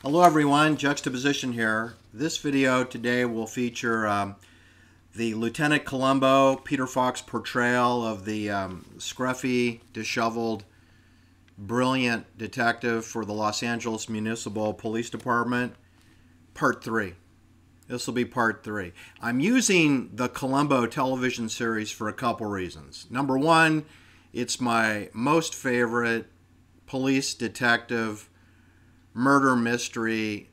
Hello everyone, Juxtaposition here. This video today will feature the Lieutenant Columbo, Peter Falk's portrayal of the scruffy, disheveled, brilliant detective for the Los Angeles Municipal Police Department, Part 3. This will be Part 3. I'm using the Columbo television series for a couple reasons. Number one, it's my most favorite police detective murder mystery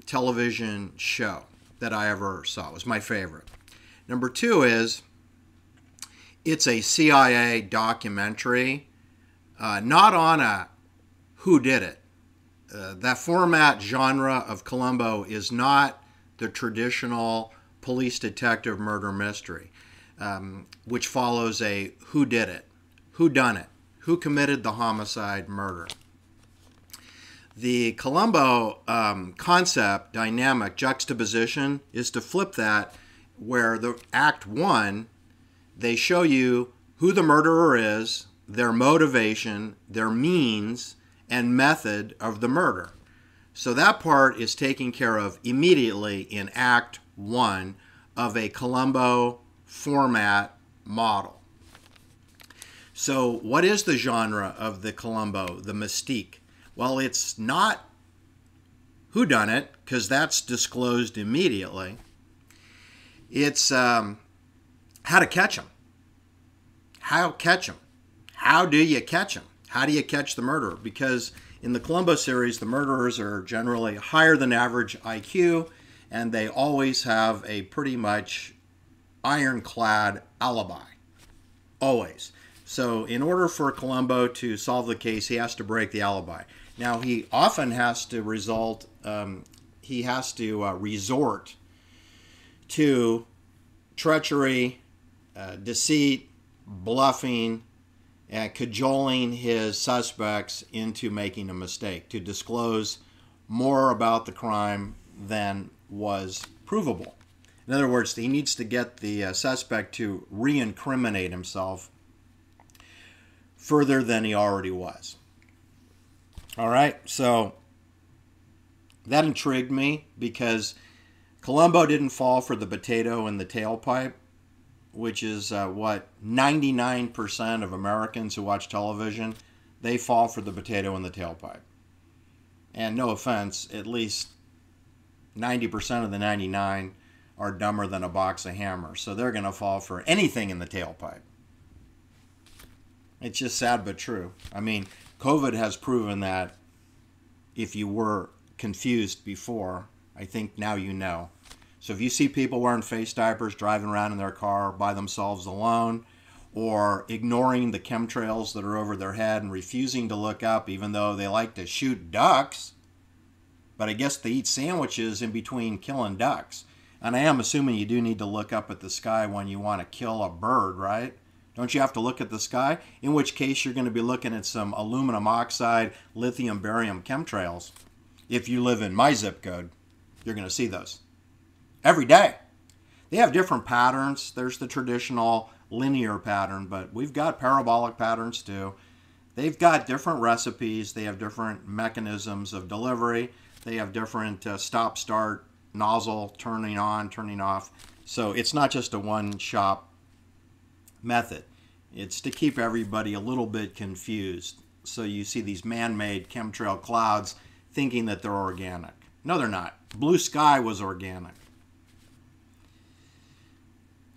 television show that I ever saw. It was my favorite. Number two is it's a CIA documentary, not on a whodunit. That format genre of Columbo is not the traditional police detective murder mystery, which follows a whodunit, whodunit, who committed the homicide murder. The Columbo concept, dynamic, juxtaposition, is to flip that, where the Act 1, they show you who the murderer is, their motivation, their means, and method of the murder. So that part is taken care of immediately in Act 1 of a Columbo format model. So what is the genre of the Columbo, the mystique? Well, it's not whodunit, because that's disclosed immediately. It's how to catch them. How catch them? How do you catch them? How do you catch the murderer? Because in the Columbo series, the murderers are generally higher than average IQ, and they always have a pretty much ironclad alibi. Always. So in order for Columbo to solve the case, he has to break the alibi. Now, he often has to resort to treachery, deceit, bluffing, and cajoling his suspects into making a mistake, to disclose more about the crime than was provable. In other words, he needs to get the suspect to re-incriminate himself further than he already was. All right, so that intrigued me because Columbo didn't fall for the potato in the tailpipe, which is what 99% of Americans who watch television, they fall for the potato in the tailpipe. And no offense, at least 90% of the 99 are dumber than a box of hammers, so they're going to fall for anything in the tailpipe. It's just sad but true. I mean, COVID has proven that if you were confused before, I think now you know. So if you see people wearing face diapers, driving around in their car by themselves alone, or ignoring the chemtrails that are over their head and refusing to look up even though they like to shoot ducks, but I guess they eat sandwiches in between killing ducks. And I am assuming you do need to look up at the sky when you want to kill a bird, right? Don't you have to look at the sky? In which case you're going to be looking at some aluminum oxide, lithium, barium chemtrails. If you live in my zip code, you're going to see those every day. They have different patterns. There's the traditional linear pattern, but we've got parabolic patterns too. They've got different recipes. They have different mechanisms of delivery. They have different stop-start nozzle turning on, turning off. So it's not just a one-shop method. It's to keep everybody a little bit confused. So you see these man-made chemtrail clouds thinking that they're organic. No, they're not. Blue sky was organic.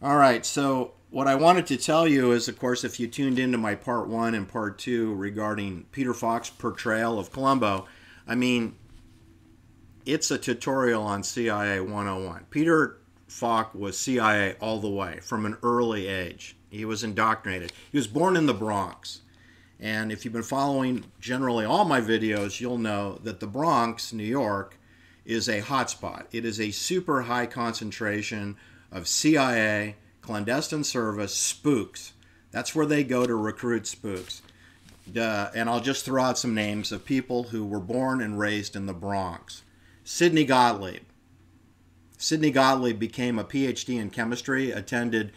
All right, so what I wanted to tell you is, of course, if you tuned into my Part 1 and Part 2 regarding Peter Falk's portrayal of Columbo, I mean, it's a tutorial on CIA 101. Peter Falk was CIA all the way from an early age. He was indoctrinated. He was born in the Bronx. And if you've been following generally all my videos, you'll know that the Bronx, New York, is a hotspot. It is a super high concentration of CIA, clandestine service, spooks. That's where they go to recruit spooks. And I'll just throw out some names of people who were born and raised in the Bronx. Sidney Gottlieb. Sidney Gottlieb became a PhD in chemistry, attended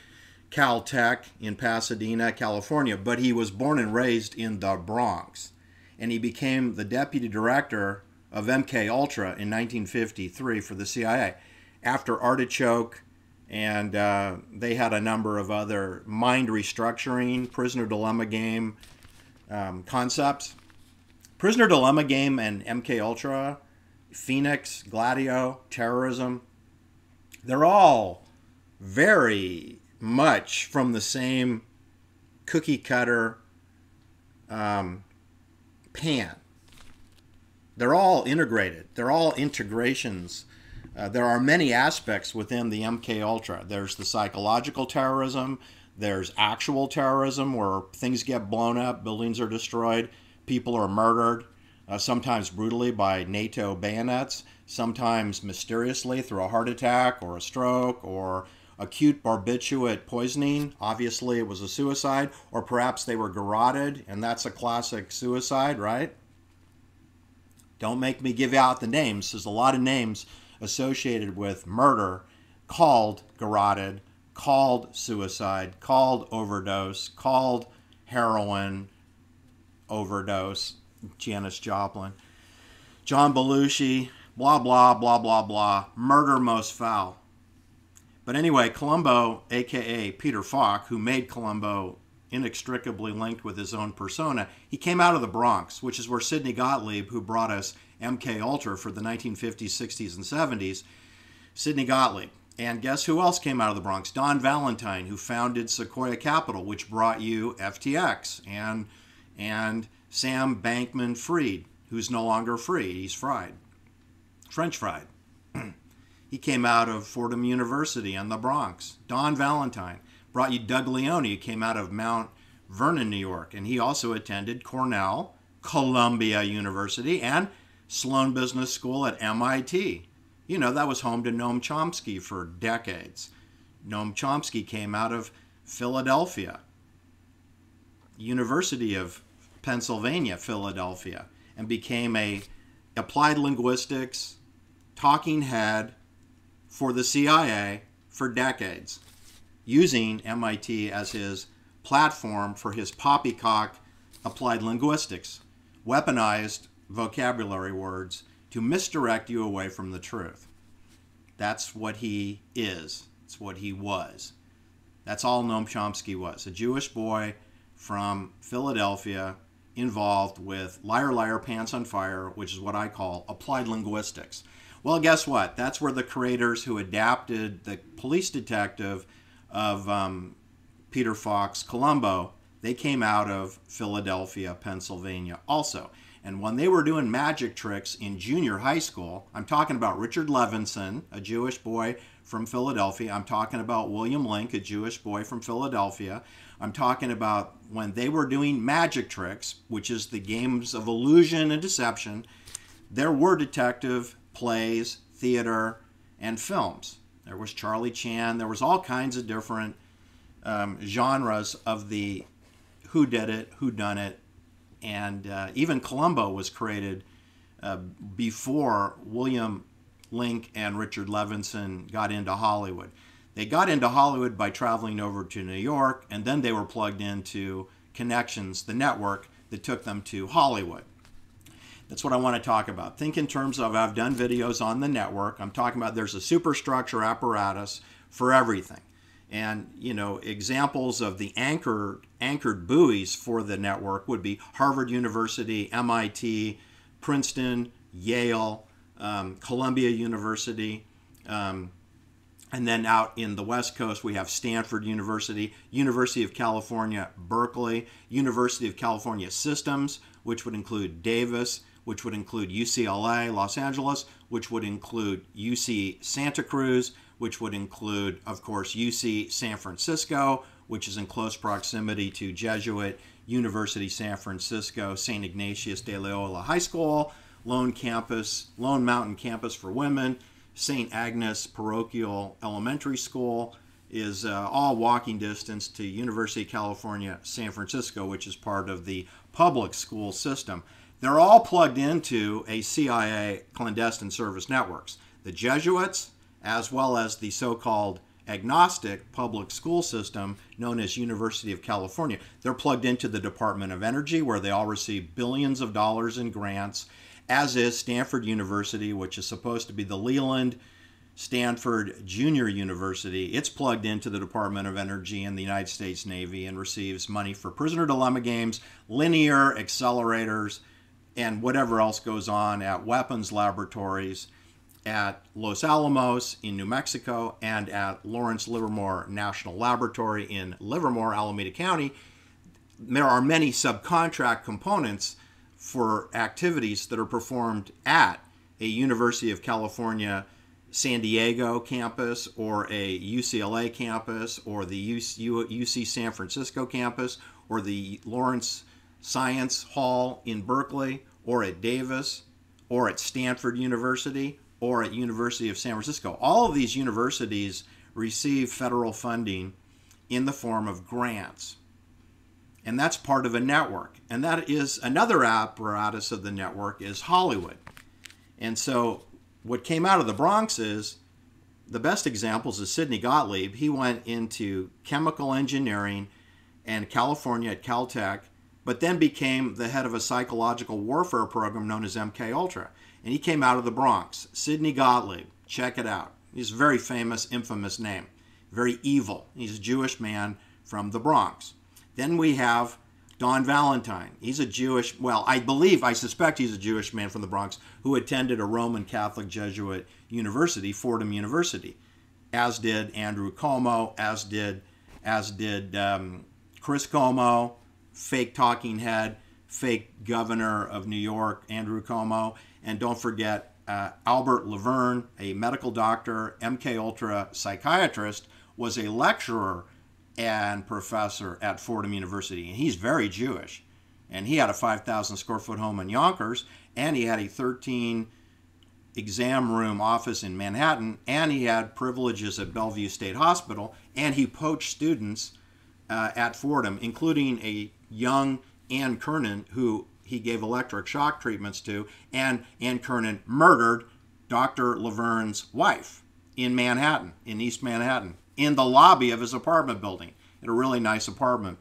Caltech in Pasadena, California, but he was born and raised in the Bronx. And he became the deputy director of MK Ultra in 1953 for the CIA. After Artichoke, and they had a number of other mind restructuring, prisoner dilemma game concepts. Prisoner dilemma game and MK Ultra, Phoenix, Gladio, terrorism, they're all very much from the same cookie cutter pan. They're all integrated. They're all integrations. There are many aspects within the MK Ultra. There's the psychological terrorism. There's actual terrorism where things get blown up, buildings are destroyed, people are murdered, sometimes brutally by NATO bayonets, sometimes mysteriously through a heart attack or a stroke or acute barbiturate poisoning. Obviously, it was a suicide, or perhaps they were garroted, and that's a classic suicide, right? Don't make me give out the names. There's a lot of names associated with murder called garroted, called suicide, called overdose, called heroin overdose, Janis Joplin, John Belushi, blah, blah, blah, blah, blah, murder most foul. But anyway, Columbo, a.k.a. Peter Falk, who made Columbo inextricably linked with his own persona, he came out of the Bronx, which is where Sidney Gottlieb, who brought us MK Ultra for the 1950s, 60s, and 70s, Sidney Gottlieb. And guess who else came out of the Bronx? Don Valentine, who founded Sequoia Capital, which brought you FTX, and Sam Bankman-Fried, who's no longer free. He's fried. French fried. He came out of Fordham University in the Bronx. Don Valentine brought you Doug Leone, who came out of Mount Vernon, New York. And he also attended Cornell, Columbia University, and Sloan Business School at MIT. You know, that was home to Noam Chomsky for decades. Noam Chomsky came out of Philadelphia, University of Pennsylvania, Philadelphia, and became a applied linguistics talking head for the CIA for decades, using MIT as his platform for his poppycock applied linguistics, weaponized vocabulary words to misdirect you away from the truth. That's what he is. It's what he was. That's all Noam Chomsky was. A Jewish boy from Philadelphia involved with liar, liar, pants on fire, which is what I call applied linguistics. Well, guess what? That's where the creators who adapted the police detective of Peter Falk's Columbo, they came out of Philadelphia, Pennsylvania also. And when they were doing magic tricks in junior high school, I'm talking about Richard Levinson, a Jewish boy from Philadelphia. I'm talking about William Link, a Jewish boy from Philadelphia. I'm talking about when they were doing magic tricks, which is the games of illusion and deception, there were detective plays, theater, and films. There was Charlie Chan. There was all kinds of different genres of the whodunit, whodunit, and even Columbo was created before William Link and Richard Levinson got into Hollywood. They got into Hollywood by traveling over to New York, and then they were plugged into Connections, the network that took them to Hollywood. That's what I want to talk about. Think in terms of, I've done videos on the network. I'm talking about there's a superstructure apparatus for everything. And, you know, examples of the anchored buoys for the network would be Harvard University, MIT, Princeton, Yale, Columbia University, and then out in the West Coast, we have Stanford University, University of California, Berkeley, University of California Systems, which would include Davis, which would include UCLA, Los Angeles, which would include UC Santa Cruz, which would include, of course, UC San Francisco, which is in close proximity to Jesuit University San Francisco, St. Ignatius de Loyola High School, Lone Mountain Campus for Women, St. Agnes Parochial Elementary School is all walking distance to University of California, San Francisco, which is part of the public school system. They're all plugged into a CIA clandestine service networks. The Jesuits, as well as the so-called agnostic public school system known as University of California. They're plugged into the Department of Energy, where they all receive billions of dollars in grants as is Stanford University, which is supposed to be the Leland Stanford Junior University. It's plugged into the Department of Energy in the United States Navy and receives money for prisoner dilemma games, linear accelerators, and whatever else goes on at weapons laboratories at Los Alamos in New Mexico and at Lawrence Livermore National Laboratory in Livermore, Alameda County. There are many subcontract components for activities that are performed at a University of California San Diego campus or a UCLA campus or the UC San Francisco campus or the Lawrence Science Hall in Berkeley or at Davis or at Stanford University or at University of San Francisco. All of these universities receive federal funding in the form of grants. And that's part of a network. And that is another apparatus of the network is Hollywood. And so what came out of the Bronx is, the best examples is Sidney Gottlieb. He went into chemical engineering in California at Caltech, but then became the head of a psychological warfare program known as MKUltra. And he came out of the Bronx. Sidney Gottlieb, check it out. He's a very famous, infamous name. Very evil. He's a Jewish man from the Bronx. Then we have Don Valentine. He's a Jewish, well, I suspect he's a Jewish man from the Bronx who attended a Roman Catholic Jesuit university, Fordham University, as did Andrew Cuomo, as did Chris Cuomo, fake talking head, fake governor of New York, Andrew Cuomo, and don't forget Albert Laverne, a medical doctor, MKUltra psychiatrist, was a lecturer and professor at Fordham University, and he's very Jewish. And he had a 5,000 square foot home in Yonkers, and he had a 13 exam room office in Manhattan, and he had privileges at Bellevue State Hospital, and he poached students at Fordham, including a young Ann Kernan, who he gave electric shock treatments to, and Ann Kernan murdered Dr. Laverne's wife in Manhattan, in East Manhattan, in the lobby of his apartment building, in a really nice apartment.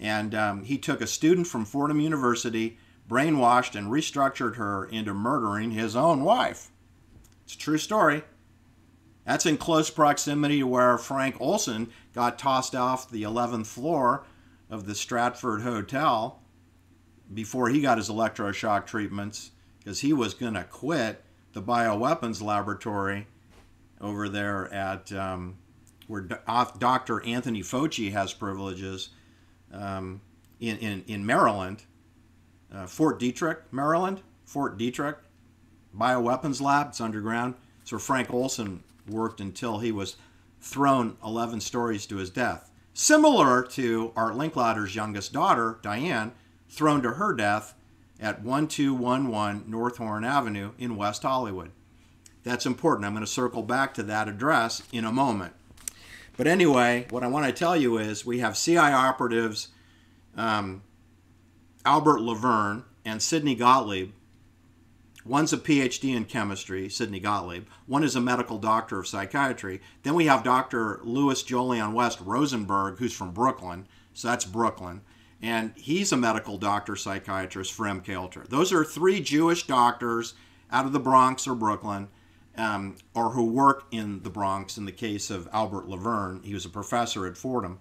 And he took a student from Fordham University, brainwashed and restructured her into murdering his own wife. It's a true story. That's in close proximity to where Frank Olson got tossed off the 11th floor of the Stratford Hotel before he got his electroshock treatments, because he was going to quit the bioweapons laboratory over there at where Dr. Anthony Fauci has privileges in Maryland, Fort Detrick, Maryland, Fort Detrick, bioweapons lab. It's underground. It's where Frank Olson worked until he was thrown 11 stories to his death. Similar to Art Linklater's youngest daughter, Diane, thrown to her death at 1211 North Horn Avenue in West Hollywood. That's important. I'm going to circle back to that address in a moment. But anyway, what I want to tell you is we have CIA operatives Albert Laverne and Sidney Gottlieb. One's a PhD in chemistry, Sidney Gottlieb. One is a medical doctor of psychiatry. Then we have Dr. Louis Jolion West Rosenberg, who's from Brooklyn. So that's Brooklyn. And he's a medical doctor psychiatrist for MKUltra. Those are three Jewish doctors out of the Bronx or Brooklyn, or who work in the Bronx. In the case of Albert Laverne, he was a professor at Fordham.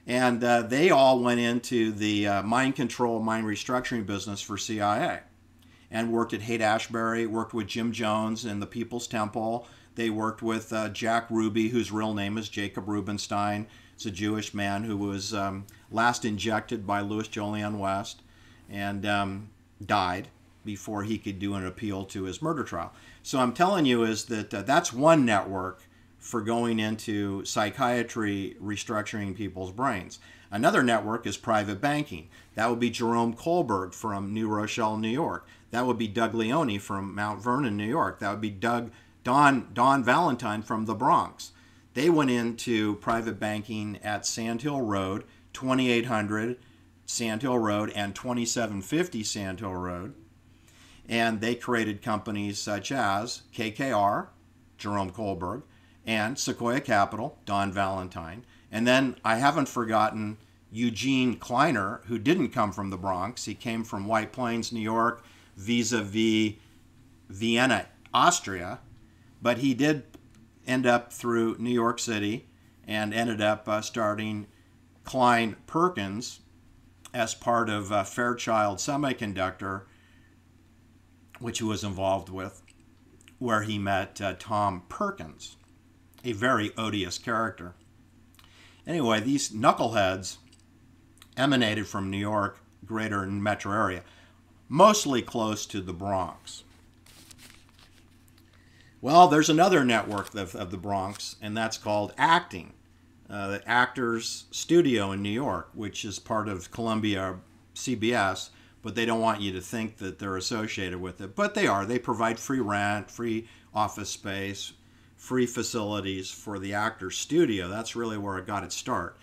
And they all went into the mind control, mind restructuring business for CIA, and worked at Haight-Ashbury, worked with Jim Jones in the People's Temple. They worked with Jack Ruby, whose real name is Jacob Rubenstein. It's a Jewish man who was last injected by Louis Jolion West and died before he could do an appeal to his murder trial. So I'm telling you is that that's one network for going into psychiatry, restructuring people's brains. Another network is private banking. That would be Jerome Kohlberg from New Rochelle, New York. That would be Doug Leone from Mount Vernon, New York. That would be Don Valentine from the Bronx. They went into private banking at Sand Hill Road, 2800 Sand Hill Road and 2750 Sand Hill Road. And they created companies such as KKR, Jerome Kohlberg, and Sequoia Capital, Don Valentine. And then I haven't forgotten Eugene Kleiner, who didn't come from the Bronx. He came from White Plains, New York, vis-a-vis Vienna, Austria, but he did end up through New York City and ended up starting Klein Perkins as part of Fairchild Semiconductor, which he was involved with, where he met Tom Perkins, a very odious character. Anyway, these knuckleheads emanated from New York, greater metro area, mostly close to the Bronx. Well, there's another network of the Bronx, and that's called Acting, the Actors Studio in New York, which is part of Columbia CBS, but they don't want you to think that they're associated with it. But they are. They provide free rent, free office space, free facilities for the Actors Studio. That's really where it got its start.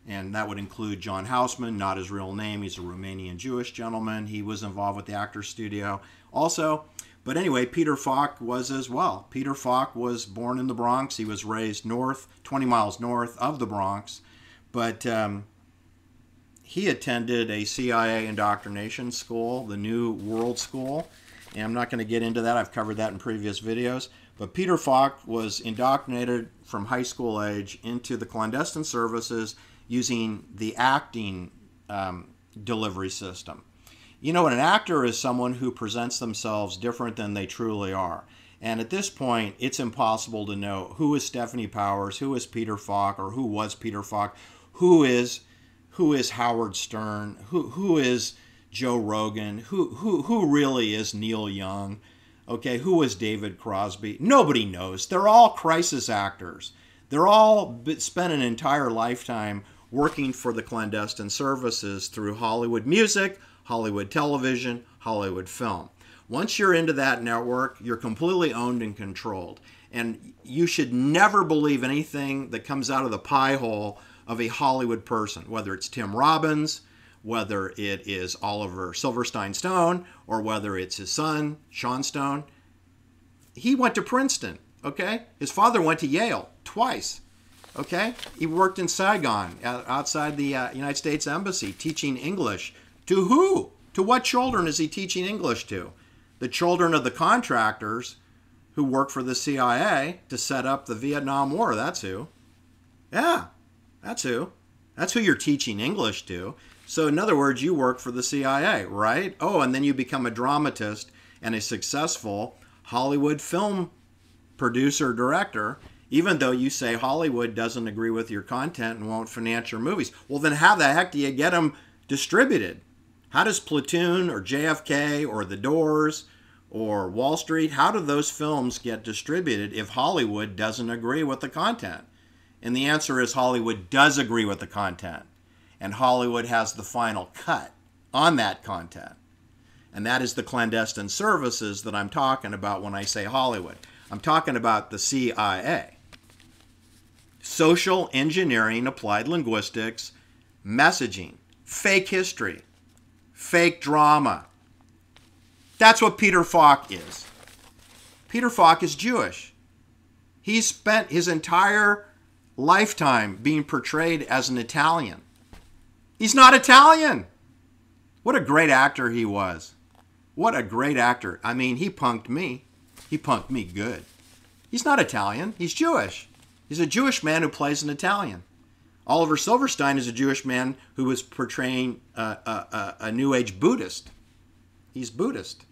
And that would include John Houseman, not his real name. He's a Romanian Jewish gentleman. He was involved with the Actors Studio also. But anyway, Peter Falk was as well. Peter Falk was born in the Bronx. He was raised north, 20 miles north of the Bronx. But he attended a CIA indoctrination school, the New World School. And I'm not going to get into that. I've covered that in previous videos. But Peter Falk was indoctrinated from high school age into the clandestine services using the acting delivery system. You know, an actor is someone who presents themselves different than they truly are. And at this point, it's impossible to know who is Stephanie Powers, who is Peter Falk, or who was Peter Falk, who is Howard Stern, who is Joe Rogan, who really is Neil Young, okay, who is David Crosby. Nobody knows. They're all crisis actors. They're all spent an entire lifetime working for the clandestine services through Hollywood music, Hollywood television, Hollywood film. Once you're into that network, you're completely owned and controlled. And you should never believe anything that comes out of the pie hole of a Hollywood person, whether it's Tim Robbins, whether it is Oliver Silverstein Stone, or whether it's his son, Sean Stone. He went to Princeton, okay? His father went to Yale twice, okay? He worked in Saigon, outside the United States Embassy, teaching English. To who? To what children is he teaching English to? The children of the contractors who work for the CIA to set up the Vietnam War. That's who. Yeah, that's who. That's who you're teaching English to. So in other words, you work for the CIA, right? Oh, and then you become a dramatist and a successful Hollywood film producer, director, even though you say Hollywood doesn't agree with your content and won't finance your movies. Well, then how the heck do you get them distributed? How does Platoon or JFK or The Doors or Wall Street, how do those films get distributed if Hollywood doesn't agree with the content? And the answer is Hollywood does agree with the content. And Hollywood has the final cut on that content. And that is the clandestine services that I'm talking about when I say Hollywood. I'm talking about the CIA. Social engineering, applied linguistics, messaging, fake history, fake drama. That's what Peter Falk is. Peter Falk is Jewish. He spent his entire lifetime being portrayed as an Italian. He's not Italian. What a great actor he was. What a great actor. I mean, he punked me. He punked me good. He's not Italian. He's Jewish. He's a Jewish man who plays an Italian. Oliver Silverstein is a Jewish man who was portraying a New Age Buddhist. He's Buddhist.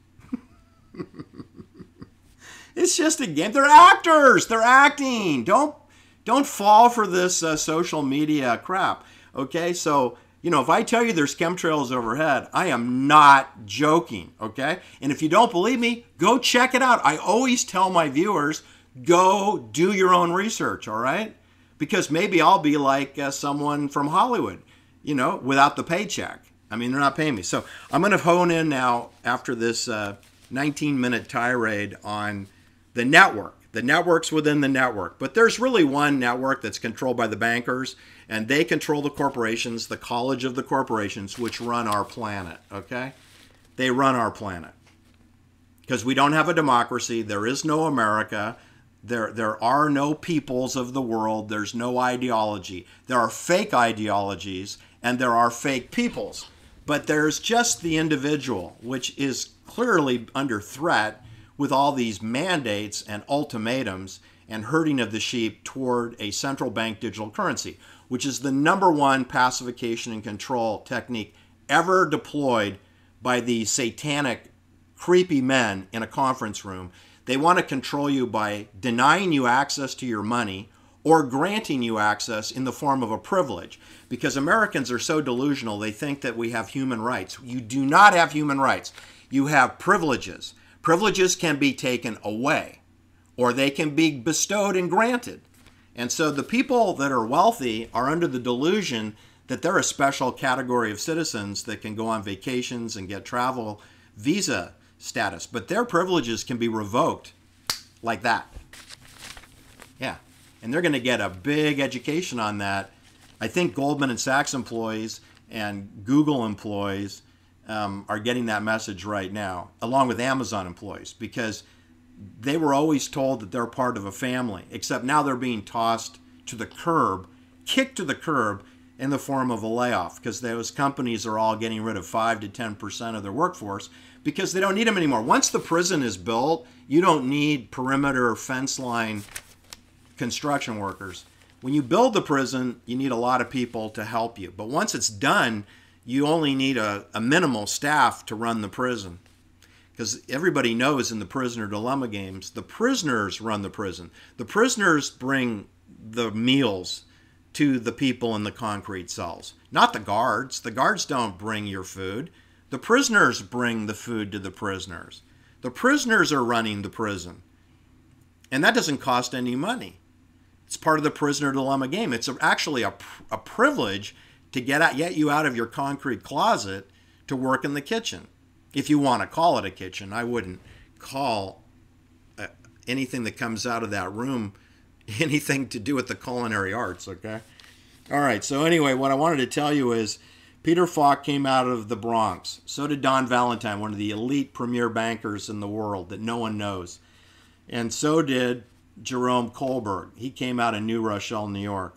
It's just a game. They're actors. They're acting. Don't fall for this social media crap. Okay, so you know, if I tell you there's chemtrails overhead, I am not joking. Okay, and if you don't believe me, go check it out. I always tell my viewers, go do your own research. All right. Because maybe I'll be like someone from Hollywood, you know, without the paycheck. I mean, they're not paying me. So I'm going to hone in now after this 19-minute tirade on the network, the networks within the network. But there's really one network that's controlled by the bankers, and they control the corporations, the college of the corporations, which run our planet, okay? They run our planet. Because we don't have a democracy. There is no America. There are no peoples of the world. There's no ideology. There are fake ideologies and there are fake peoples. But there's just the individual, which is clearly under threat with all these mandates and ultimatums and herding of the sheep toward a central bank digital currency, which is the #1 pacification and control technique ever deployed by these satanic, creepy men in a conference room. They want to control you by denying you access to your money or granting you access in the form of a privilege. Because Americans are so delusional, they think that we have human rights. You do not have human rights. You have privileges. Privileges can be taken away, or they can be bestowed and granted. And so the people that are wealthy are under the delusion that they're a special category of citizens that can go on vacations and get travel visa status. But their privileges can be revoked like that. Yeah. And they're going to get a big education on that. I think Goldman and Sachs employees and Google employees are getting that message right now, along with Amazon employees, because they were always told that they're part of a family, except now they're being tossed to the curb, kicked to the curb in the form of a layoff, because those companies are all getting rid of 5 to 10% of their workforce because they don't need them anymore. Once the prison is built, you don't need perimeter fence line construction workers. When you build the prison, you need a lot of people to help you. But once it's done, you only need a minimal staff to run the prison. Because everybody knows in the prisoner dilemma games, the prisoners run the prison. The prisoners bring the meals to the people in the concrete cells, not the guards. The guards don't bring your food. The prisoners bring the food to the prisoners. The prisoners are running the prison. And that doesn't cost any money. It's part of the prisoner dilemma game. It's actually a privilege to get you out of your concrete closet to work in the kitchen. If you want to call it a kitchen, I wouldn't call anything that comes out of that room anything to do with the culinary arts, okay? All right, so anyway, what I wanted to tell you is Peter Falk came out of the Bronx. So did Don Valentine, one of the elite premier bankers in the world that no one knows. And so did Jerome Kohlberg. He came out of New Rochelle, New York.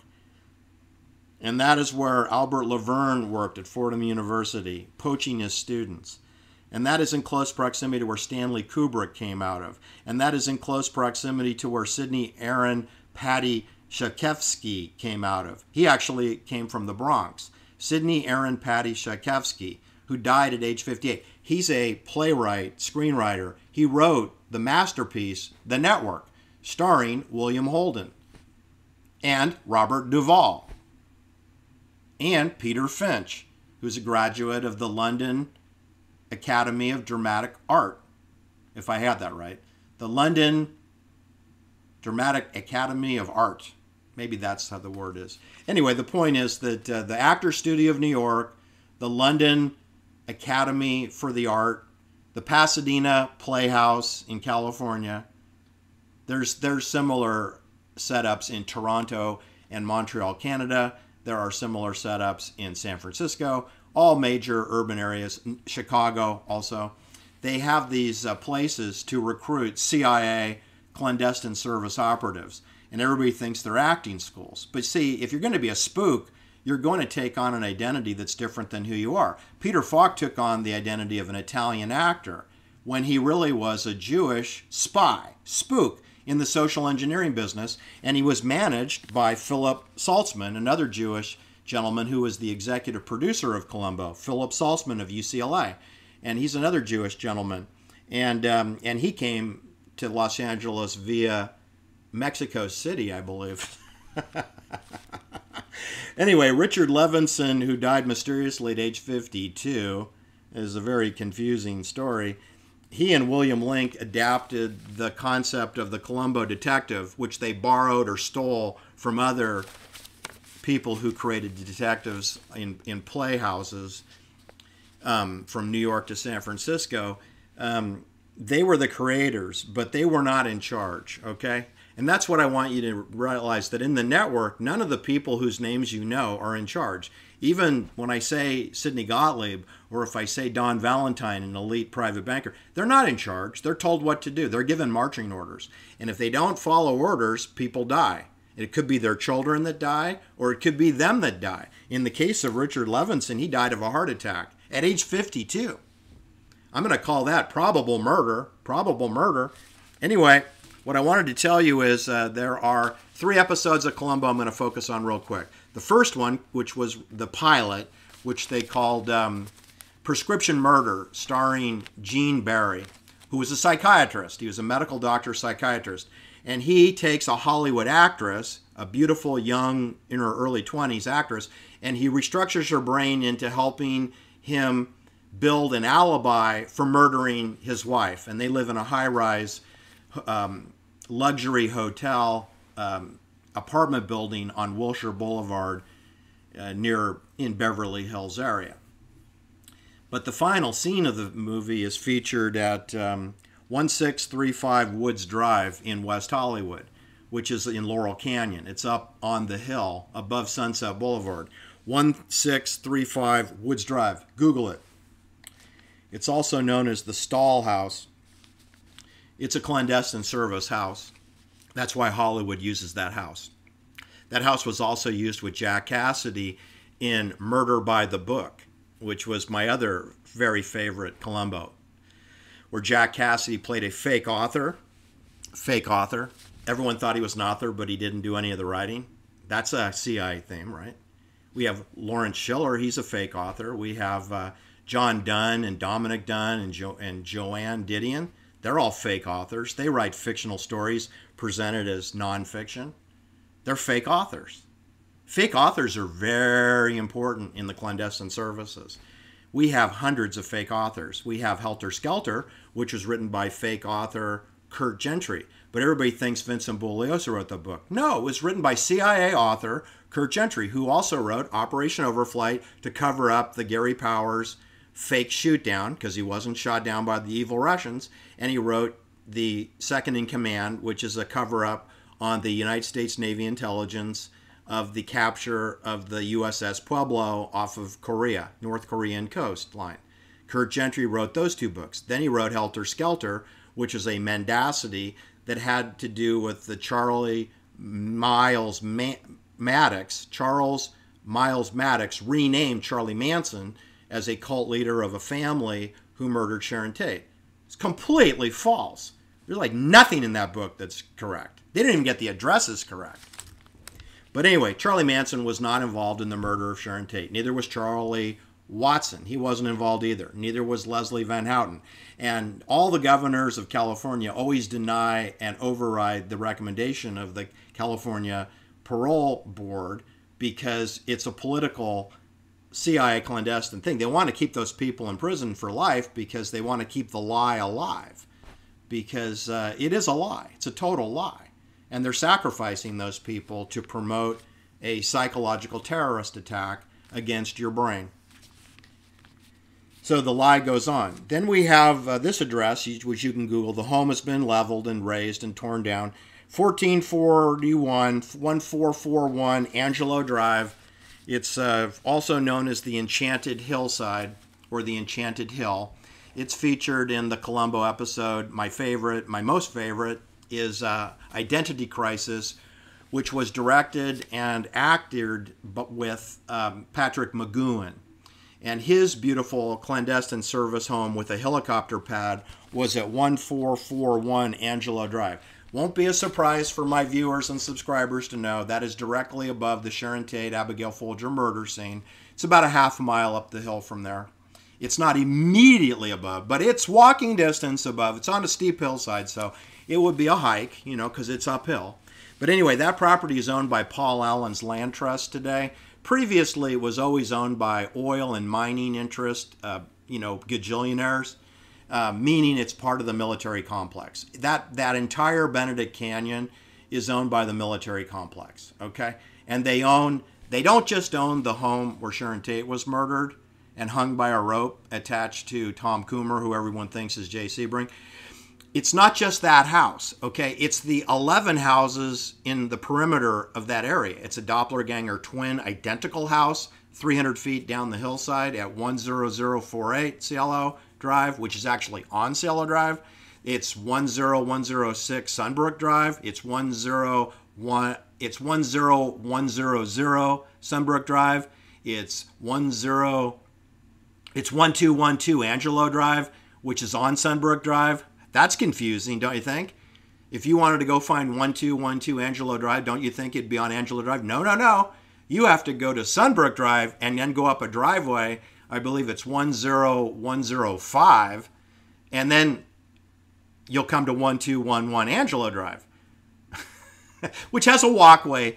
And that is where Albert Laverne worked at Fordham University, poaching his students. And that is in close proximity to where Stanley Kubrick came out of. And that is in close proximity to where Sidney Aaron Patty Shakowsky came out of. He actually came from the Bronx. Sidney Aaron Patty Shakowsky, who died at age 58. He's a playwright, screenwriter. He wrote the masterpiece, The Network, starring William Holden and Robert Duvall and Peter Finch, who's a graduate of the London Academy of Dramatic Art, if I had that right. The London Dramatic Academy of Art. Maybe that's how the word is. Anyway, the point is that the Actors Studio of New York, the London Academy for the Art, the Pasadena Playhouse in California, there's similar setups in Toronto and Montreal, Canada. There are similar setups in San Francisco, all major urban areas, Chicago also. They have these places to recruit CIA clandestine service operatives, and everybody thinks they're acting schools. But see, if you're going to be a spook, you're going to take on an identity that's different than who you are. Peter Falk took on the identity of an Italian actor when he really was a Jewish spy, spook, in the social engineering business, and he was managed by Philip Saltzman, another Jewish gentleman who was the executive producer of Columbo, Philip Saltzman of UCLA, and he's another Jewish gentleman, and he came to Los Angeles via Mexico City, I believe. Anyway, Richard Levinson, who died mysteriously at age 52, is a very confusing story. He and William Link adapted the concept of the Columbo detective, which they borrowed or stole from other people who created detectives in playhouses from New York to San Francisco. They were the creators, but they were not in charge, okay? And that's what I want you to realize, that in the network, none of the people whose names you know are in charge. Even when I say Sidney Gottlieb, or if I say Don Valentine, an elite private banker, they're not in charge. They're told what to do. They're given marching orders. And if they don't follow orders, people die. It could be their children that die, or it could be them that die. In the case of Richard Levinson, he died of a heart attack at age 52. I'm going to call that probable murder. Probable murder. Anyway, what I wanted to tell you is there are 3 episodes of Columbo I'm going to focus on real quick. The first one, which was the pilot, which they called Prescription Murder, starring Gene Barry, who was a psychiatrist. He was a medical doctor, psychiatrist. And he takes a Hollywood actress, a beautiful young, in her early 20s actress, and he restructures her brain into helping him build an alibi for murdering his wife. And they live in a high-rise luxury hotel apartment building on Wilshire Boulevard in Beverly Hills area. But the final scene of the movie is featured at 1635 Woods Drive in West Hollywood, which is in Laurel Canyon. It's up on the hill above Sunset Boulevard. 1635 Woods Drive. Google it. It's also known as the Stall House. It's a clandestine service house. That's why Hollywood uses that house. That house was also used with Jack Cassidy in Murder by the Book, which was my other very favorite Columbo, where Jack Cassidy played a fake author. Fake author. Everyone thought he was an author, but he didn't do any of the writing. That's a CIA theme, right? We have Lawrence Schiller. He's a fake author. We have John Dunn and Dominic Dunn and Joanne Didion. They're all fake authors. They write fictional stories presented as nonfiction. They're fake authors. Fake authors are very important in the clandestine services. We have hundreds of fake authors. We have Helter Skelter, which was written by fake author Kurt Gentry. But everybody thinks Vincent Bugliosi wrote the book. No, it was written by CIA author Kurt Gentry, who also wrote Operation Overflight to cover up the Gary Powers fake shoot down, because he wasn't shot down by the evil Russians. And he wrote The Second in Command, which is a cover-up on the United States Navy intelligence of the capture of the USS Pueblo off of Korea, North Korean coastline. Kurt Gentry wrote those 2 books. Then he wrote Helter Skelter, which is a mendacity that had to do with the Charles Miles Maddox renamed Charlie Manson as a cult leader of a family who murdered Sharon Tate. It's completely false. There's like nothing in that book that's correct. They didn't even get the addresses correct. But anyway, Charlie Manson was not involved in the murder of Sharon Tate. Neither was Charlie Watson. He wasn't involved either. Neither was Leslie Van Houten. And all the governors of California always deny and override the recommendation of the California Parole Board because it's a political CIA clandestine thing. They want to keep those people in prison for life because they want to keep the lie alive. Because it is a lie. It's a total lie. And they're sacrificing those people to promote a psychological terrorist attack against your brain. So the lie goes on. Then we have this address, which you can Google. The home has been leveled and razed and torn down. 1441, 1441 Angelo Drive. It's also known as the Enchanted Hillside or the Enchanted Hill. It's featured in the Columbo episode. My most favorite, is Identity Crisis, which was directed and acted with Patrick McGowan. And his beautiful clandestine service home with a helicopter pad was at 1441 Angelo Drive. Won't be a surprise for my viewers and subscribers to know that is directly above the Sharon Tate, Abigail Folger murder scene. It's about a half a mile up the hill from there. It's not immediately above, but it's walking distance above. It's on a steep hillside, so it would be a hike, because it's uphill. But anyway, that property is owned by Paul Allen's Land Trust today. Previously, it was always owned by oil and mining interest, gajillionaires, meaning it's part of the military complex. That entire Benedict Canyon is owned by the military complex, okay? And they don't just own the home where Sharon Tate was murdered and hung by a rope attached to Tom Coomer, who everyone thinks is Jay Sebring. It's not just that house, okay? It's the 11 houses in the perimeter of that area. It's a doppelganger twin identical house, 300 feet down the hillside at 10048 Cielo Drive, which is actually on Cielo Drive. It's 10106 Sunbrook Drive. It's 10100 Sunbrook Drive. It's It's 1212 Angelo Drive, which is on Sunbrook Drive. That's confusing, don't you think? If you wanted to go find 1212 Angelo Drive, don't you think it'd be on Angelo Drive? No, no, no. You have to go to Sunbrook Drive and then go up a driveway. I believe it's 10105. And then you'll come to 1211 Angelo Drive, which has a walkway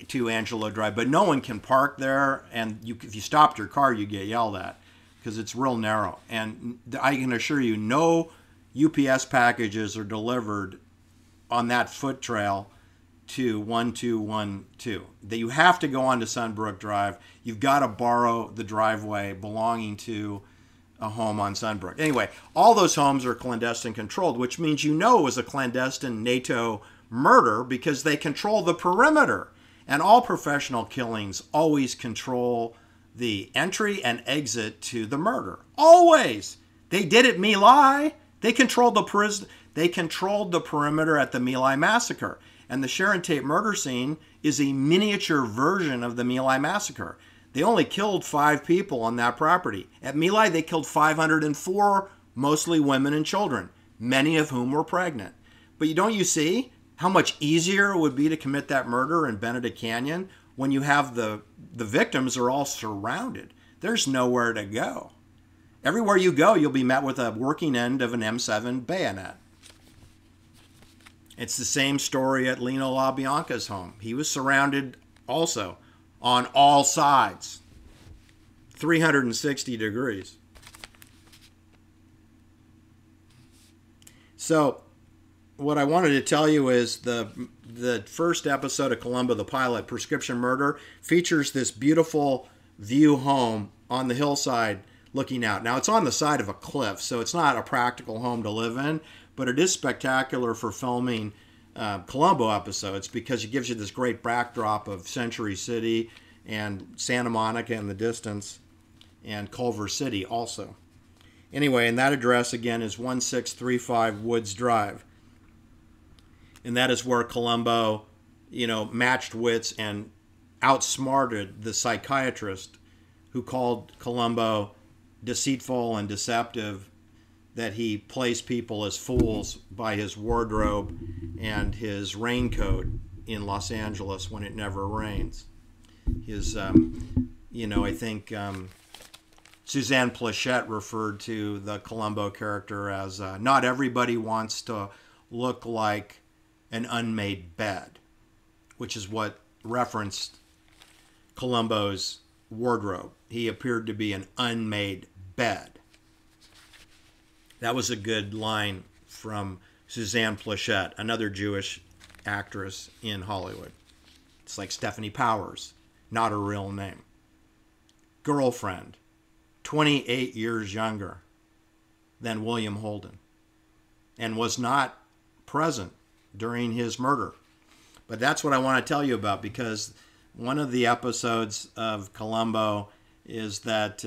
to Angelo Drive. But no one can park there. And if you stopped your car, you get yelled at because it's real narrow. And I can assure you, no UPS packages are delivered on that foot trail to 1212. That you have to go onto Sunbrook Drive. You've got to borrow the driveway belonging to a home on Sunbrook. Anyway, all those homes are clandestine controlled, which means you know it was a clandestine NATO murder because they control the perimeter. And all professional killings always control the entry and exit to the murder. Always. They did it My Lai. They controlled the perimeter at the My Lai massacre. And the Sharon Tate murder scene is a miniature version of the My Lai massacre. They only killed 5 people on that property. At My Lai, they killed 504, mostly women and children, many of whom were pregnant. But don't you see how much easier it would be to commit that murder in Benedict Canyon when you have the victims are all surrounded? There's nowhere to go. Everywhere you go, you'll be met with a working end of an M7 bayonet. It's the same story at Lino LaBianca's home. He was surrounded also on all sides, 360 degrees. So what I wanted to tell you is the first episode of Columbo, the pilot, Prescription Murder, features this beautiful view home on the hillside looking out. Now, it's on the side of a cliff, so it's not a practical home to live in, but it is spectacular for filming Columbo episodes because it gives you this great backdrop of Century City and Santa Monica in the distance and Culver City also. Anyway, and that address again is 1635 Woods Drive. And that is where Columbo, matched wits and outsmarted the psychiatrist who called Columbo deceitful and deceptive, that he placed people as fools by his wardrobe and his raincoat in Los Angeles when it never rains. His, I think Suzanne Plachette referred to the Columbo character as not everybody wants to look like an unmade bed, which is what referenced Columbo's wardrobe. He appeared to be an unmade bed. That was a good line from Suzanne Plachette, another Jewish actress in Hollywood. It's like Stephanie Powers, not her real name. Girlfriend, 28 years younger than William Holden, and was not present during his murder. But that's what I want to tell you about, because one of the episodes of Columbo is that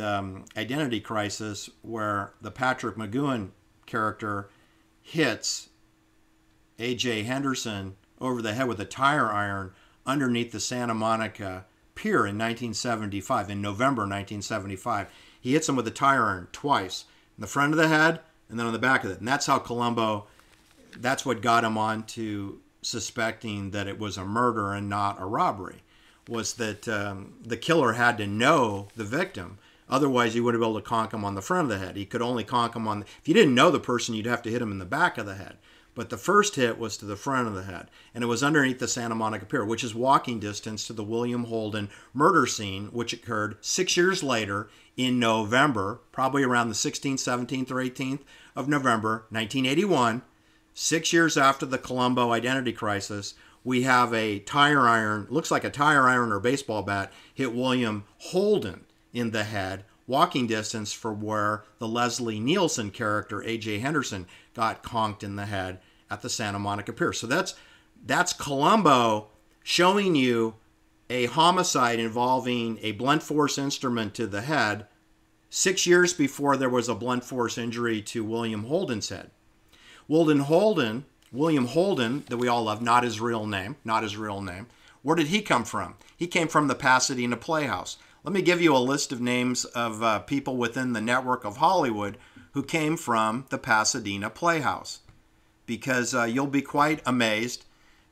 identity crisis where the Patrick McGoohan character hits A.J. Henderson over the head with a tire iron underneath the Santa Monica Pier in 1975, in November 1975. He hits him with a tire iron twice, in the front of the head and then on the back of it. And that's how Columbo, that's what got him on to suspecting that it was a murder and not a robbery, was that the killer had to know the victim. Otherwise, he wouldn't be able to conk him on the front of the head. He could only conk him on... If you didn't know the person, you'd have to hit him in the back of the head. But the first hit was to the front of the head. And it was underneath the Santa Monica Pier, which is walking distance to the William Holden murder scene, which occurred 6 years later in November, probably around the 16th, 17th, or 18th of November, 1981. 6 years after the Columbo identity crisis, we have a tire iron, looks like a tire iron or baseball bat, hit William Holden in the head, walking distance from where the Leslie Nielsen character, A.J. Henderson, got conked in the head at the Santa Monica Pier. So that's Columbo showing you a homicide involving a blunt force instrument to the head 6 years before there was a blunt force injury to William Holden's head. William Holden, that we all love, not his real name. Where did he come from? He came from the Pasadena Playhouse. Let me give you a list of names of people within the network of Hollywood who came from the Pasadena Playhouse, because you'll be quite amazed,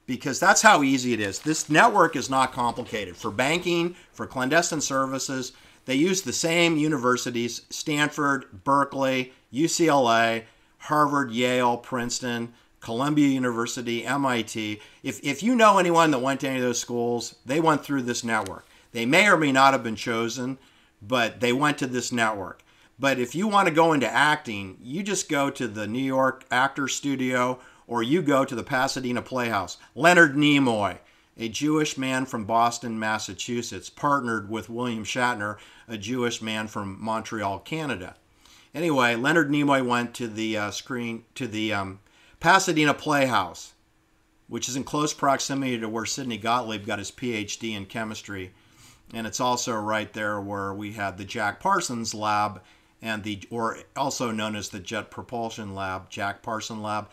because that's how easy it is. This network is not complicated. For banking, for clandestine services, they use the same universities: Stanford, Berkeley, UCLA, Harvard, Yale, Princeton, Columbia University, MIT. If you know anyone that went to any of those schools, they went through this network. They may or may not have been chosen, but they went to this network. But if you want to go into acting, you just go to the New York Actors Studio, or you go to the Pasadena Playhouse. Leonard Nimoy, a Jewish man from Boston, Massachusetts, partnered with William Shatner, a Jewish man from Montreal, Canada. Anyway, Leonard Nimoy went to the Pasadena Playhouse, which is in close proximity to where Sidney Gottlieb got his PhD in chemistry. And it's also right there where we had the Jack Parsons Lab, or also known as the Jet Propulsion Lab, Jack Parsons Lab.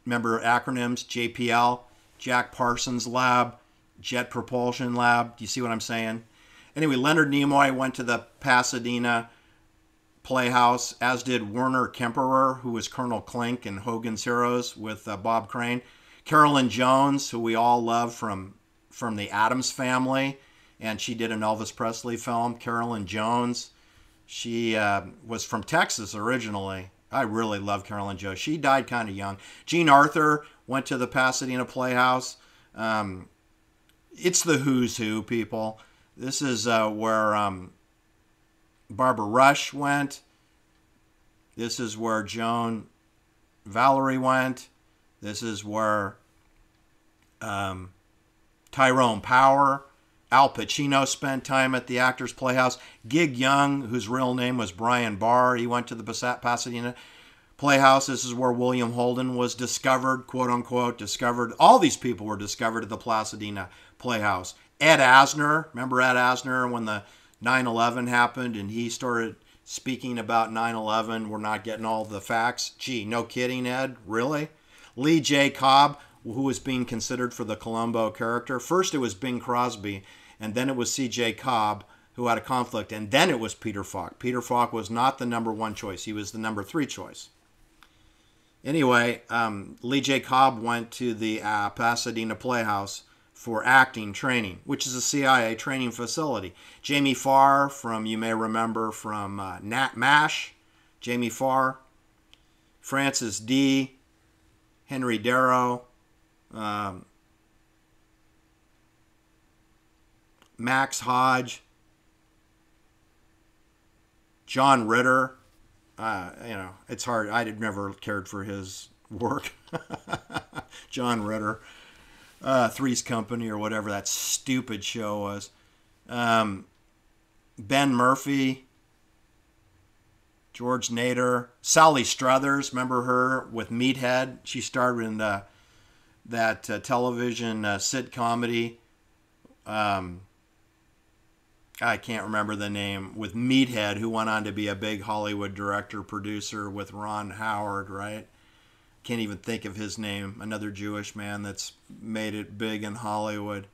Remember acronyms? JPL, Jack Parsons Lab, Jet Propulsion Lab. Do you see what I'm saying? Anyway, Leonard Nimoy went to the Pasadena Playhouse, as did Werner Kemperer, who was Colonel Klink in Hogan's Heroes with Bob Crane. Carolyn Jones, who we all love from the Addams Family, and she did an Elvis Presley film. Carolyn Jones, she was from Texas originally. I really love Carolyn Jones. She died kind of young. Jean Arthur went to the Pasadena Playhouse. It's the who's who, people. This is where Barbara Rush went. This is where Joan Valerie went. This is where Tyrone Power, Al Pacino spent time at the Actors Playhouse. Gig Young, whose real name was Brian Barr, he went to the Pasadena Playhouse. This is where William Holden was discovered, quote unquote, discovered. All these people were discovered at the Pasadena Playhouse. Ed Asner, remember Ed Asner when the 9/11 happened and he started speaking about 9/11? We're not getting all the facts. Gee, no kidding, Ed? Really? Lee J. Cobb, who was being considered for the Columbo character. First it was Bing Crosby, and then it was C.J. Cobb, who had a conflict, and then it was Peter Falk. Peter Falk was not the number 1 choice. He was the number 3 choice. Anyway, Lee J. Cobb went to the Pasadena Playhouse for acting training, which is a CIA training facility. Jamie Farr, you may remember from MASH, Jamie Farr, Francis D., Henry Darrow, Max Hodge, John Ritter. It's hard. I never cared for his work. John Ritter. Three's Company or whatever that stupid show was. Ben Murphy, George Nader, Sally Struthers, remember her with Meathead? She starred in that television sitcomedy. I can't remember the name, with Meathead, who went on to be a big Hollywood director, producer with Ron Howard, right? Can't even think of his name. Another Jewish man that's made it big in Hollywood.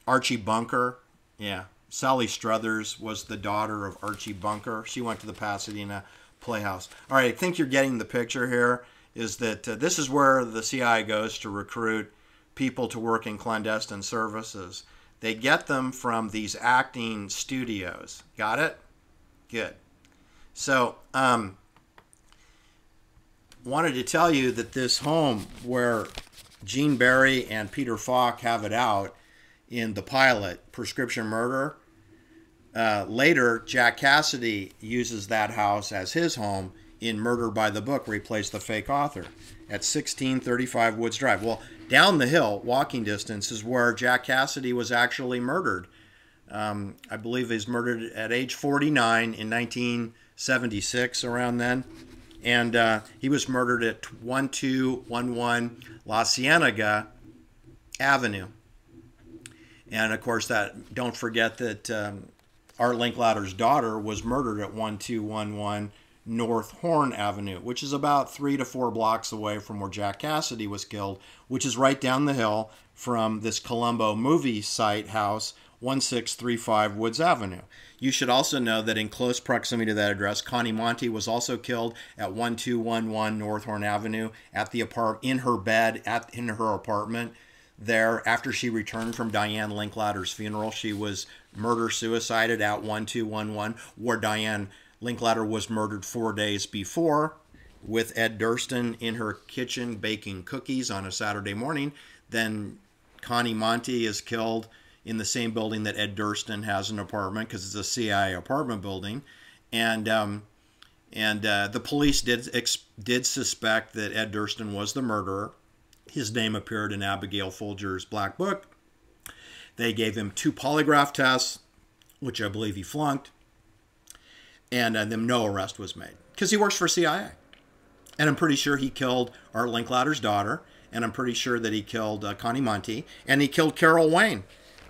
Archie Bunker. Yeah. Sally Struthers was the daughter of Archie Bunker. She went to the Pasadena Playhouse. All right, I think you're getting the picture here, is that this is where the CIA goes to recruit people to work in clandestine services. They get them from these acting studios. Got it? Good. So, wanted to tell you that this home where Gene Barry and Peter Falk have it out in the pilot, Prescription Murder, later Jack Cassidy uses that house as his home in Murder by the Book, where he plays the fake author, at 1635 Woods Drive. Well, down the hill, walking distance, is where Jack Cassidy was actually murdered. I believe he was murdered at age 49 in 1976, around then. And he was murdered at 1211 La Cienega Avenue. And of course, don't forget that Art Linklater's daughter was murdered at 1211 North Horn Avenue, which is about 3 to 4 blocks away from where Jack Cassidy was killed, which is right down the hill from this Columbo movie site house 1635 Woods Avenue. You should also know that in close proximity to that address, Connie Monty was also killed at 1211 North Horn Avenue in her bed in her apartment there. After she returned from Diane Linklater's funeral, she was murder-suicided at 1211, where Diane Linklater was murdered 4 days before, with Ed Durston in her kitchen baking cookies on a Saturday morning. Then Connie Monty is killed in the same building that Ed Durston has an apartment, because it's a CIA apartment building. And the police did suspect that Ed Durston was the murderer. His name appeared in Abigail Folger's Black Book. They gave him 2 polygraph tests, which I believe he flunked. And then no arrest was made, because he works for CIA. And I'm pretty sure he killed Art Linklater's daughter. And I'm pretty sure that he killed Connie Monty. And he killed Carol Wayne.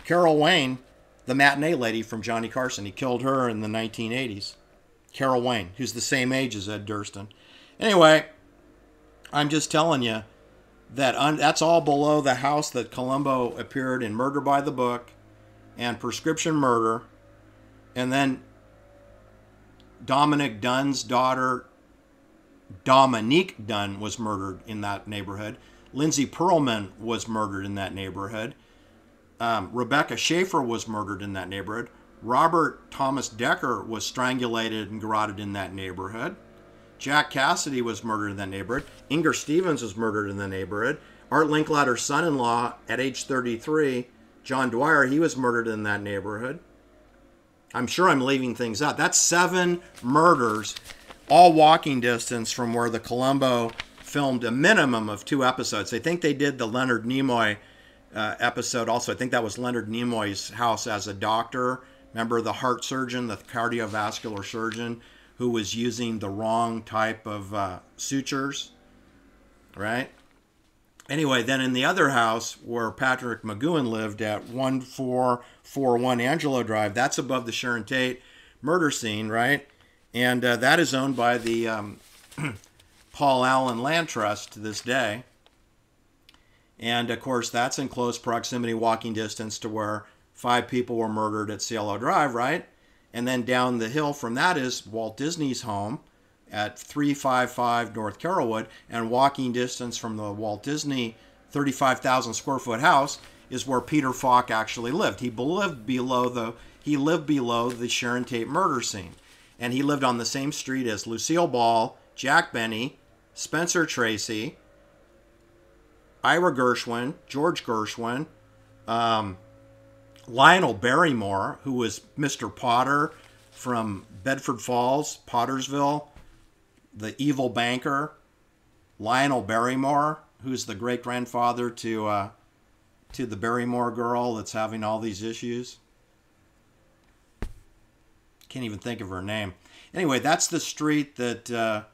Carol Wayne, the matinee lady from Johnny Carson. He killed her in the 1980s. Carol Wayne, who's the same age as Ed Durston. Anyway, I'm just telling you that that's all below the house that Columbo appeared in Murder by the Book and Prescription Murder. And then Dominic Dunn's daughter, Dominique Dunn, was murdered in that neighborhood. Lindsay Perlman was murdered in that neighborhood. Rebecca Schaefer was murdered in that neighborhood. Robert Thomas Decker was strangulated and garroted in that neighborhood. Jack Cassidy was murdered in that neighborhood. Inger Stevens was murdered in the neighborhood. Art Linklater's son-in-law at age 33, John Dwyer, he was murdered in that neighborhood. I'm sure I'm leaving things out. That's 7 murders, all walking distance from where the Columbo filmed a minimum of 2 episodes. I think they did the Leonard Nimoy episode also. I think that was Leonard Nimoy's house as a doctor. Remember the heart surgeon, the cardiovascular surgeon, who was using the wrong type of sutures, right? Anyway, then in the other house where Patrick McGowan lived at 1441 Angelo Drive, that's above the Sharon Tate murder scene, right? And that is owned by the Paul Allen Land Trust to this day. And of course, that's in close proximity, walking distance to where 5 people were murdered at Cielo Drive, right? And then down the hill from that is Walt Disney's home at 355 North Carrollwood, and walking distance from the Walt Disney 35,000 square foot house is where Peter Falk actually lived. He lived below the Sharon Tate murder scene, and he lived on the same street as Lucille Ball, Jack Benny, Spencer Tracy, Ira Gershwin, George Gershwin, Lionel Barrymore, who was Mr. Potter from Bedford Falls, Pottersville, the evil banker, Lionel Barrymore, who's the great-grandfather to the Barrymore girl that's having all these issues. Can't even think of her name. Anyway, that's the street that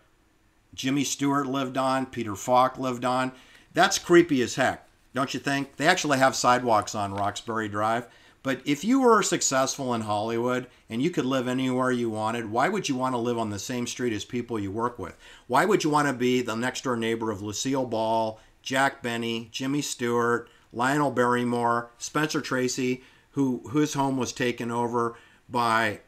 Jimmy Stewart lived on, Peter Falk lived on. That's creepy as heck, don't you think? They actually have sidewalks on Roxbury Drive. But if you were successful in Hollywood and you could live anywhere you wanted, why would you want to live on the same street as people you work with? Why would you want to be the next door neighbor of Lucille Ball, Jack Benny, Jimmy Stewart, Lionel Barrymore, Spencer Tracy, whose home was taken over by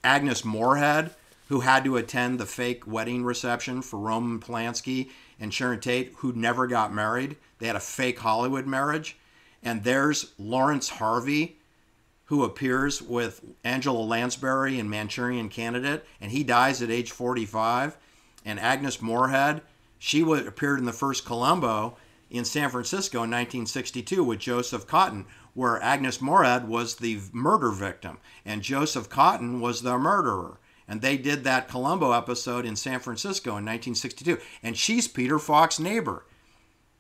Agnes Moorehead, who had to attend the fake wedding reception for Roman Polanski and Sharon Tate, who never got married. They had a fake Hollywood marriage. And there's Lawrence Harvey, who appears with Angela Lansbury in Manchurian Candidate, and he dies at age 45. And Agnes Moorehead, she appeared in the first Columbo in San Francisco in 1962 with Joseph Cotton, where Agnes Moorehead was the murder victim, and Joseph Cotton was the murderer. And they did that Columbo episode in San Francisco in 1962. And she's Peter Falk's neighbor.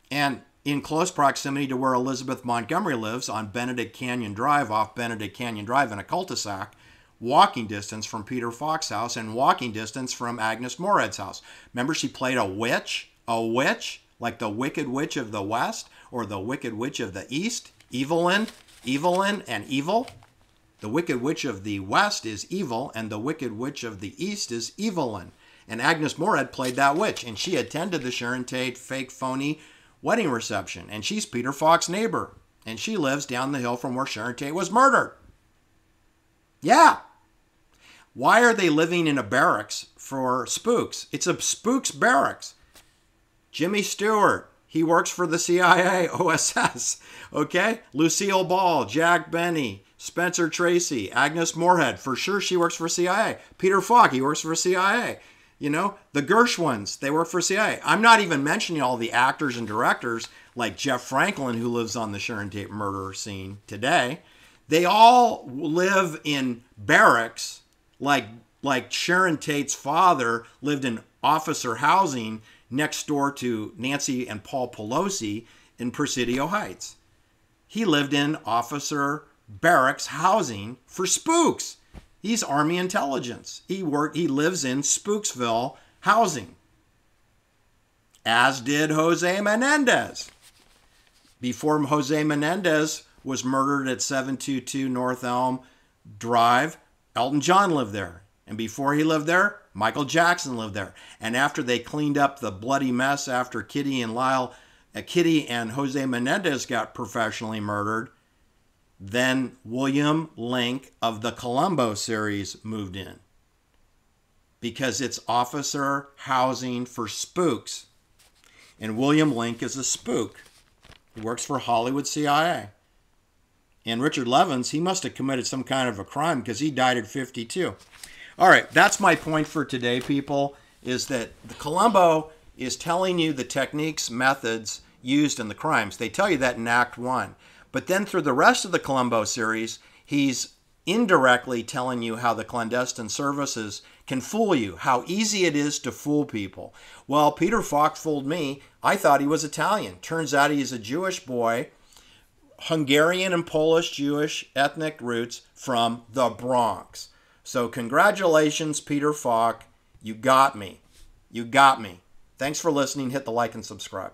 And in close proximity to where Elizabeth Montgomery lives on Benedict Canyon Drive, off Benedict Canyon Drive in a cul-de-sac, walking distance from Peter Falk's house and walking distance from Agnes Moorehead's house. Remember, she played a witch, like the Wicked Witch of the West or the Wicked Witch of the East, Evelyn, and evil. The Wicked Witch of the West is evil, and the Wicked Witch of the East is Evelyn. And Agnes Moorehead played that witch, and she attended the Sharon Tate fake phony wedding reception, and she's Peter Falk's neighbor, and she lives down the hill from where Sharon Tate was murdered. Yeah. Why are they living in a barracks for spooks? It's a spooks barracks. Jimmy Stewart, he works for the CIA, OSS. Okay? Lucille Ball, Jack Benny, Spencer Tracy, Agnes Moorehead, for sure she works for CIA. Peter Falk, he works for CIA. You know, the Gershwins, they work for CIA. I'm not even mentioning all the actors and directors like Jeff Franklin, who lives on the Sharon Tate murder scene today. They all live in barracks like Sharon Tate's father lived in officer housing next door to Nancy and Paul Pelosi in Presidio Heights. He lived in officer barracks housing for spooks. He's Army intelligence. He lives in Spooksville housing. As did Jose Menendez. Before Jose Menendez was murdered at 722 North Elm Drive, Elton John lived there. And before he lived there, Michael Jackson lived there. And after they cleaned up the bloody mess after Kitty and Jose Menendez got professionally murdered, then William Link of the Columbo series moved in. Because it's officer housing for spooks. And William Link is a spook. He works for Hollywood CIA. And Richard Levinson, he must have committed some kind of a crime because he died at 52. All right, that's my point for today, people, is that the Columbo is telling you the techniques, methods used in the crimes. They tell you that in Act 1. But then through the rest of the Columbo series, he's indirectly telling you how the clandestine services can fool you, how easy it is to fool people. Well, Peter Falk fooled me. I thought he was Italian. Turns out he's a Jewish boy, Hungarian and Polish Jewish ethnic roots from the Bronx. So congratulations, Peter Falk. You got me. You got me. Thanks for listening. Hit the like and subscribe.